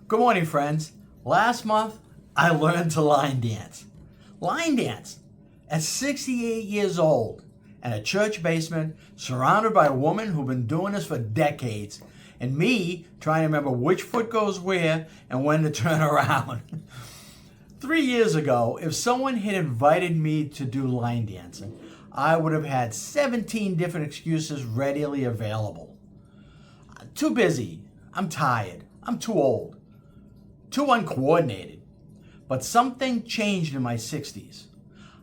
Good morning, friends. Last month, I learned to line dance. Line dance at 68 years old in a church basement, surrounded by a woman who'd been doing this for decades, and me trying to remember which foot goes where and when to turn around. 3 years ago, if someone had invited me to do line dancing, I would have had 17 different excuses readily available. Too busy. I'm tired. I'm too old. Too uncoordinated. But something changed in my 60s.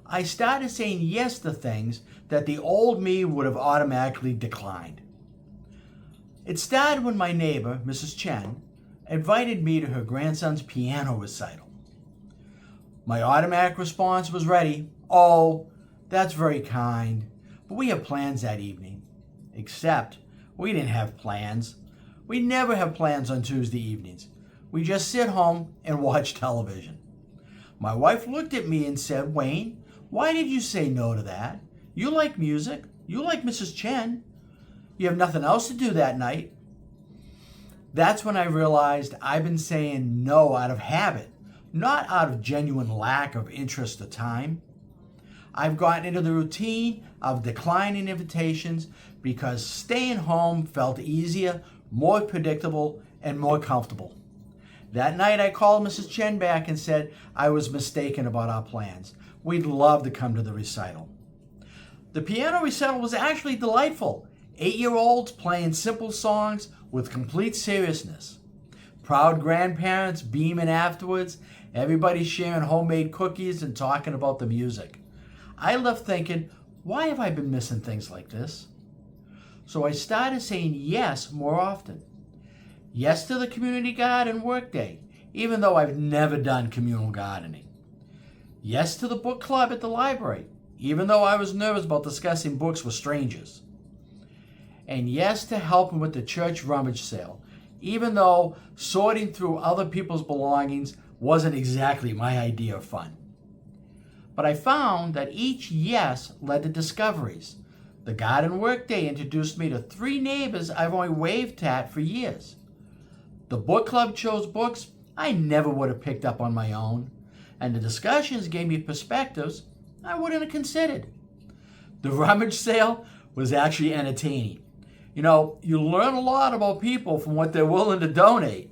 I started saying yes to things that the old me would have automatically declined. It started when my neighbor, Mrs. Chen, invited me to her grandson's piano recital. My automatic response was ready. "Oh, that's very kind, but we have plans that evening." Except we didn't have plans. We never have plans on Tuesday evenings. We just sit home and watch television. My wife looked at me and said, "Wayne, why did you say no to that? You like music. You like Mrs. Chen. You have nothing else to do that night." That's when I realized I've been saying no out of habit, not out of genuine lack of interest or time. I've gotten into the routine of declining invitations because staying home felt easier, more predictable, and more comfortable. That night I called Mrs. Chen back and said I was mistaken about our plans. We'd love to come to the recital. The piano recital was actually delightful. 8-year-olds playing simple songs with complete seriousness. Proud grandparents beaming afterwards, everybody sharing homemade cookies and talking about the music. I left thinking, why have I been missing things like this? So I started saying yes more often. Yes to the community garden workday, even though I've never done communal gardening. Yes to the book club at the library, even though I was nervous about discussing books with strangers. And yes to helping with the church rummage sale, even though sorting through other people's belongings wasn't exactly my idea of fun. But I found that each yes led to discoveries. The garden workday introduced me to 3 neighbors I've only waved at for years. The book club chose books I never would have picked up on my own, and the discussions gave me perspectives I wouldn't have considered. The rummage sale was actually entertaining. You learn a lot about people from what they're willing to donate.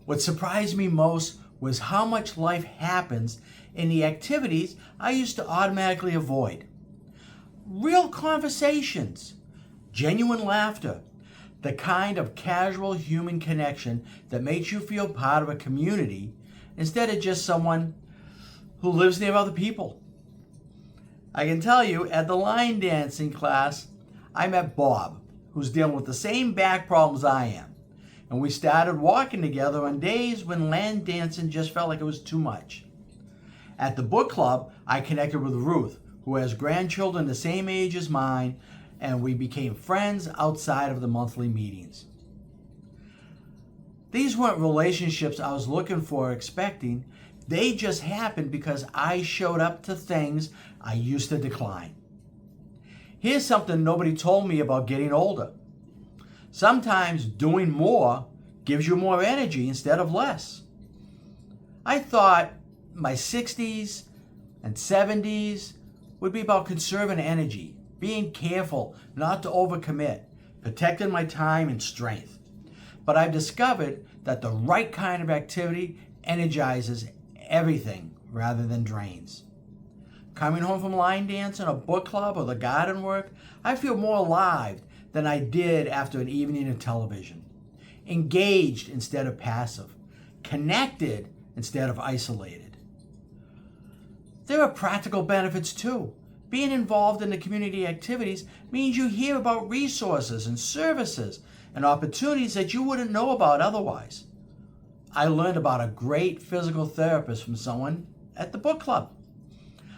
What surprised me most was how much life happens in the activities I used to automatically avoid. Real conversations, genuine laughter, the kind of casual human connection that makes you feel part of a community instead of just someone who lives near other people. I can tell you, at the line dancing class, I met Bob, who's dealing with the same back problems I am. And we started walking together on days when line dancing just felt like it was too much. At the book club, I connected with Ruth, who has grandchildren the same age as mine, and we became friends outside of the monthly meetings. These weren't relationships I was looking for or expecting. They just happened because I showed up to things I used to decline. Here's something nobody told me about getting older. Sometimes doing more gives you more energy instead of less. I thought my 60s and 70s would be about conserving energy, being careful not to overcommit, protecting my time and strength. But I've discovered that the right kind of activity energizes everything rather than drains. Coming home from line dancing, a book club, or the garden work, I feel more alive than I did after an evening of television. Engaged instead of passive. Connected instead of isolated. There are practical benefits too. Being involved in the community activities means you hear about resources and services and opportunities that you wouldn't know about otherwise. I learned about a great physical therapist from someone at the book club.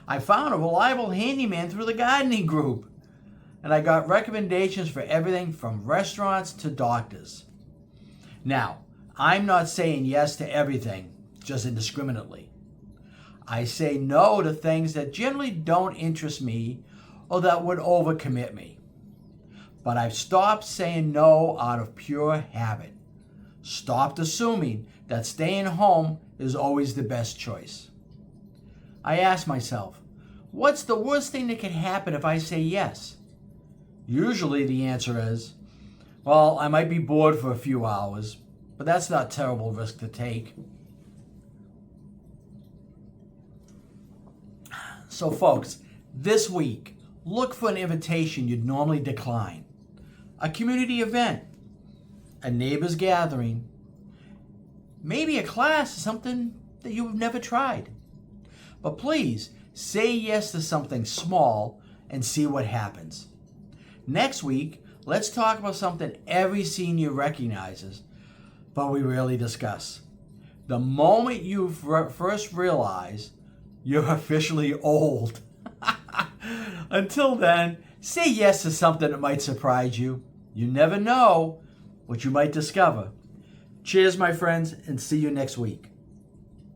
I found a reliable handyman through the gardening group. And I got recommendations for everything from restaurants to doctors. Now, I'm not saying yes to everything, just indiscriminately. I say no to things that generally don't interest me or that would overcommit me. but I've stopped saying no out of pure habit. Stopped assuming that staying home is always the best choice. I ask myself, what's the worst thing that could happen if I say yes? Usually the answer is, well, I might be bored for a few hours, but that's not a terrible risk to take. So folks, this week, look for an invitation you'd normally decline. A community event, a neighbor's gathering, maybe a class, something that you've never tried. But please, say yes to something small and see what happens. Next week, let's talk about something every senior recognizes, but we rarely discuss. The moment you first realize you're officially old. Until then, say yes to something that might surprise you. You never know what you might discover. Cheers, my friends, and see you next week.